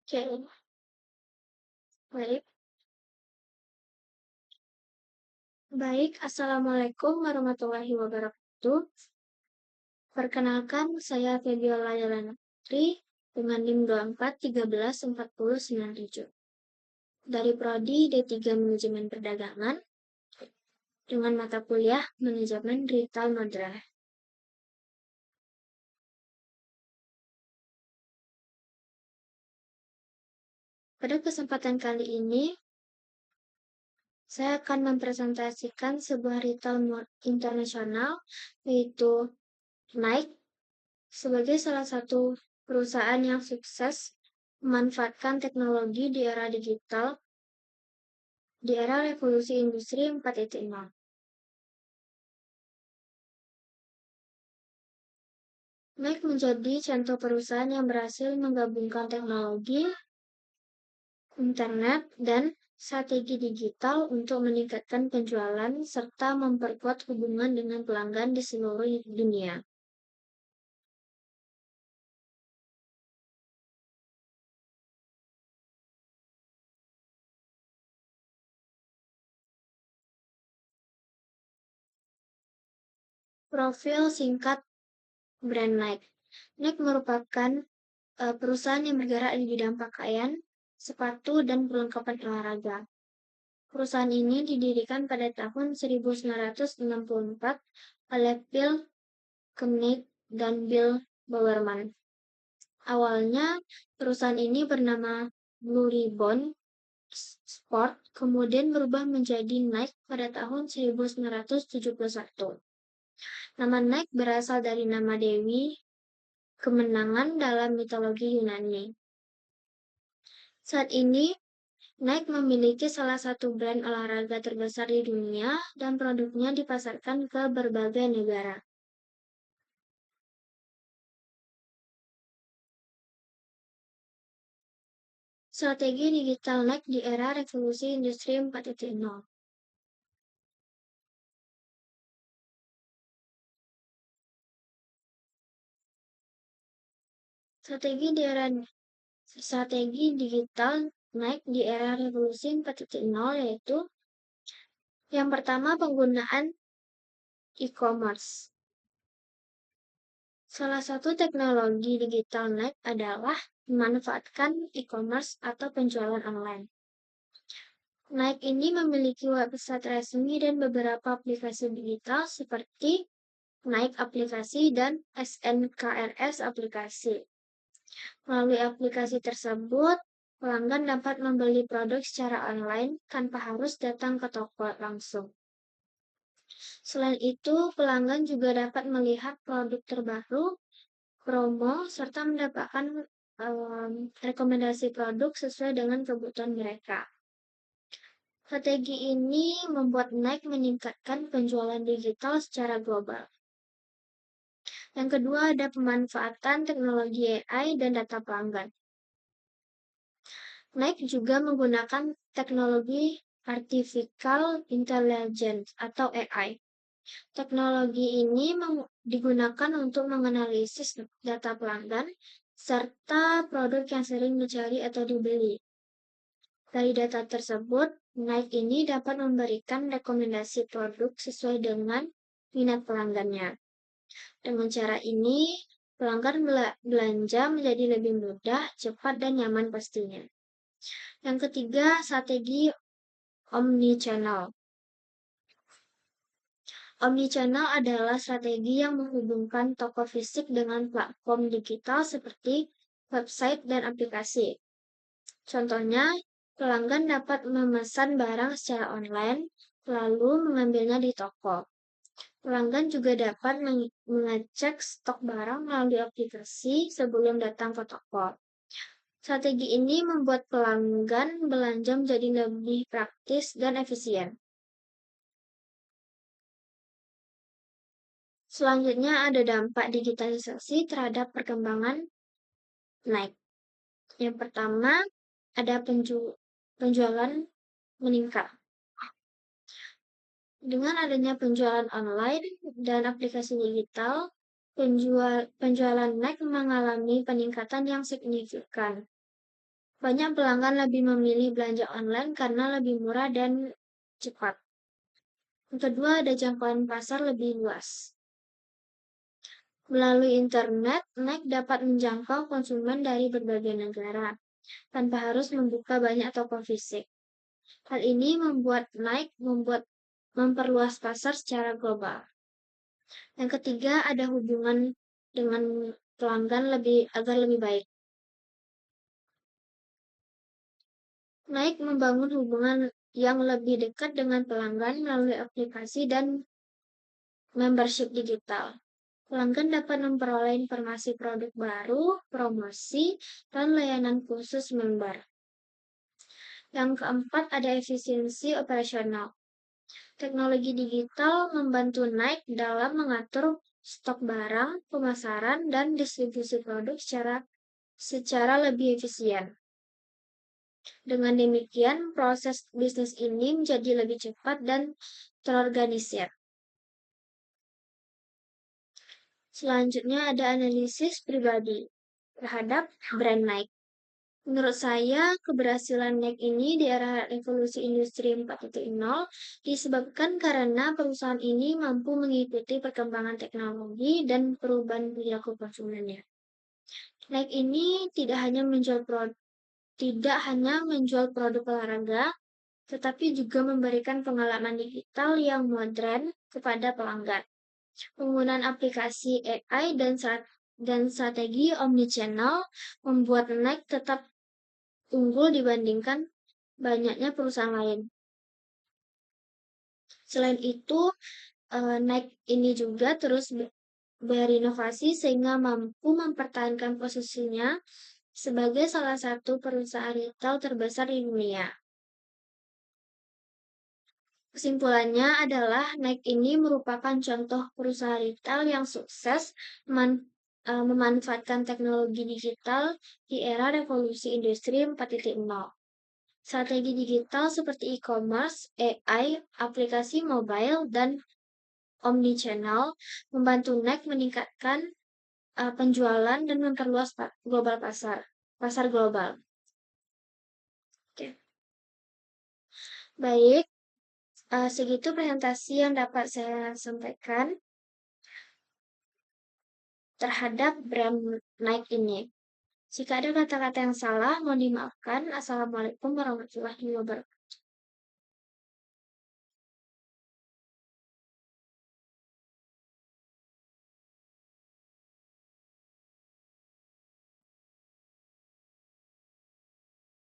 Oke, baik. Baik, Assalamualaikum warahmatullahi wabarakatuh. Perkenalkan, saya Febiola Yelena Putri dengan NIM 24134097 dari Prodi D3 Manajemen Perdagangan dengan mata kuliah Manajemen Retail Modern. Pada kesempatan kali ini, saya akan mempresentasikan sebuah retail internasional, yaitu Nike, sebagai salah satu perusahaan yang sukses memanfaatkan teknologi di era digital, di era revolusi industri 4.0. Nike menjadi contoh perusahaan yang berhasil menggabungkan teknologi, internet, dan strategi digital untuk meningkatkan penjualan serta memperkuat hubungan dengan pelanggan di seluruh dunia. Profil singkat brand Nike. Nike merupakan perusahaan yang bergerak di bidang pakaian, sepatu, dan perlengkapan olahraga. Perusahaan ini didirikan pada tahun 1964 oleh Phil Knight dan Bill Bowerman. Awalnya, perusahaan ini bernama Blue Ribbon Sport, kemudian berubah menjadi Nike pada tahun 1971. Nama Nike berasal dari nama Dewi kemenangan dalam mitologi Yunani. Saat ini, Nike memiliki salah satu brand olahraga terbesar di dunia dan produknya dipasarkan ke berbagai negara. Strategi digital Nike di era revolusi industri 4.0. Strategi digital Nike di era revolusi 4.0 yaitu yang pertama, penggunaan e-commerce. Salah satu teknologi digital Nike adalah memanfaatkan e-commerce atau penjualan online. Nike ini memiliki website resmi dan beberapa aplikasi digital seperti Nike aplikasi dan SNKRS aplikasi. Melalui aplikasi tersebut, pelanggan dapat membeli produk secara online tanpa harus datang ke toko langsung. Selain itu, pelanggan juga dapat melihat produk terbaru, promo, serta mendapatkan rekomendasi produk sesuai dengan kebutuhan mereka. Strategi ini membuat Nike meningkatkan penjualan digital secara global. Yang kedua, ada pemanfaatan teknologi AI dan data pelanggan. Nike juga menggunakan teknologi Artificial Intelligence atau AI. Teknologi ini digunakan untuk menganalisis data pelanggan serta produk yang sering dicari atau dibeli. Dari data tersebut, Nike ini dapat memberikan rekomendasi produk sesuai dengan minat pelanggannya. Dengan cara ini, pelanggan belanja menjadi lebih mudah, cepat, dan nyaman pastinya. Yang ketiga, strategi omnichannel. Omnichannel adalah strategi yang menghubungkan toko fisik dengan platform digital seperti website dan aplikasi. Contohnya, pelanggan dapat memesan barang secara online, lalu mengambilnya di toko. Pelanggan juga dapat mengecek stok barang melalui aplikasi sebelum datang ke toko. Strategi ini membuat pelanggan belanja menjadi lebih praktis dan efisien. Selanjutnya ada dampak digitalisasi terhadap perkembangan Nike. Yang pertama, ada penjualan meningkat. Dengan adanya penjualan online dan aplikasi digital, penjualan Nike mengalami peningkatan yang signifikan. Banyak pelanggan lebih memilih belanja online karena lebih murah dan cepat. Yang kedua, ada jangkauan pasar lebih luas. Melalui internet, Nike dapat menjangkau konsumen dari berbagai negara tanpa harus membuka banyak toko fisik. Hal ini membuat Nike memperluas pasar secara global. Yang ketiga, ada hubungan dengan pelanggan agar lebih baik. Nike membangun hubungan yang lebih dekat dengan pelanggan melalui aplikasi dan membership digital. Pelanggan dapat memperoleh informasi produk baru, promosi, dan layanan khusus member. Yang keempat, ada efisiensi operasional. Teknologi digital membantu Nike dalam mengatur stok barang, pemasaran, dan distribusi produk secara lebih efisien. Dengan demikian, proses bisnis ini menjadi lebih cepat dan terorganisir. Selanjutnya ada analisis pribadi terhadap brand Nike. Menurut saya, keberhasilan Nike ini di era revolusi industri 4.0 disebabkan karena perusahaan ini mampu mengikuti perkembangan teknologi dan perubahan perilaku konsumennya. Nike ini tidak hanya menjual produk olahraga, tetapi juga memberikan pengalaman digital yang modern kepada pelanggan. Penggunaan aplikasi AI dan strategi omnichannel membuat Nike tetap unggul dibandingkan banyaknya perusahaan lain. Selain itu, Nike ini juga terus berinovasi sehingga mampu mempertahankan posisinya sebagai salah satu perusahaan retail terbesar di dunia. Kesimpulannya adalah Nike ini merupakan contoh perusahaan retail yang sukses memanfaatkan teknologi digital di era revolusi industri 4.0. Strategi digital seperti e-commerce, AI, aplikasi mobile, dan omnichannel membantu Nike meningkatkan penjualan dan memperluas pasar global. Oke. Baik, segitu presentasi yang dapat saya sampaikan terhadap brand Nike ini. Jika ada kata-kata yang salah, mohon dimaafkan. Assalamualaikum warahmatullahi wabarakatuh.